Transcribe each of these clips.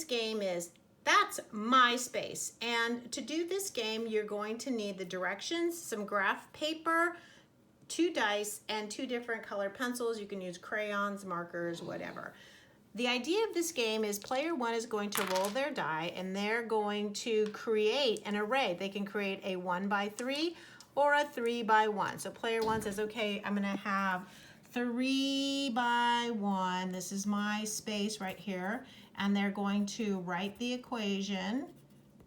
this game is, that's my space. And to do this game, you're going to need the directions, some graph paper, 2 dice, and 2 different color pencils. You can use crayons, markers, whatever. The idea of this game is player 1 is going to roll their die and they're going to create an array. They can create a 1 by 3 or a 3 by 1. So player 1 says, okay, I'm gonna have 3 by 1. This is my space right here. And they're going to write the equation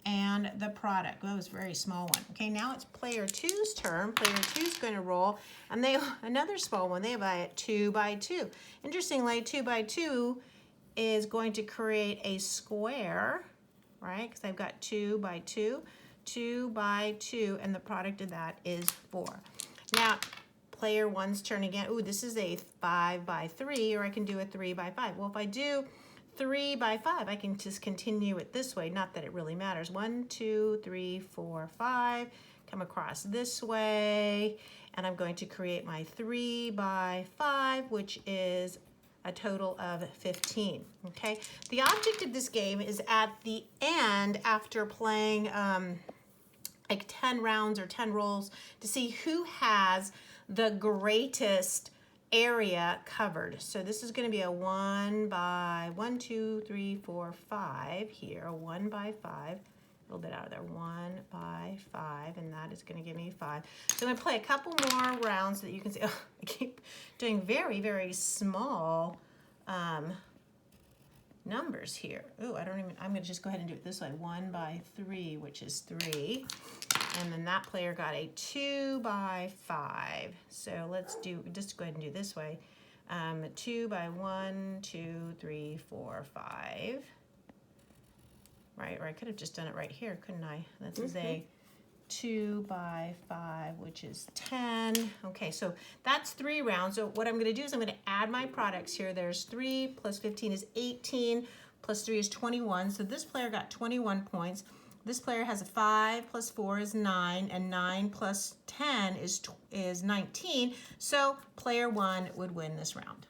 and the product. Oh, it's a very small one. Okay, now it's player 2's turn. Player 2's going to roll, and they another small one. They have a 2 by 2. Interestingly, 2 by 2 is going to create a square, right? Because I've got 2 by 2, 2 by 2, and the product of that is 4. Now, player 1's turn again. Ooh, this is a 5 by 3, or I can do a 3 by 5. Well, if I do 3 by 5, I can just continue it this way. Not that it really matters. 1, 2, 3, 4, 5. Come across this way, and I'm going to create my 3 by 5, which is a total of 15. Okay. The object of this game is at the end, after playing like 10 rounds or 10 rolls, to see who has the greatest area covered. So this is going to be a 1 by 1, 2, 3, 4, 5 here, a 1 by 5, a little bit out of there, 1 by 5, and that is going to give me 5. So I'm going to play a couple more rounds so that you can see. Oh, I keep doing very, very small numbers here. Ooh, I'm going to just go ahead and do it this way, 1 by 3, which is 3. And then that player got a 2 by 5. So let's just go ahead and do this way. 2 by 1, 2, 3, 4, 5. Right, or I could have just done it right here, couldn't I? This is a 2 by 5, which is 10. Okay, so that's 3 rounds. So what I'm going to do is I'm going to add my products here. There's 3 plus 15 is 18, plus 3 is 21. So this player got 21 points. This player has a 5 plus 4 is 9, and 9 plus 10 is 19. So player 1 would win this round.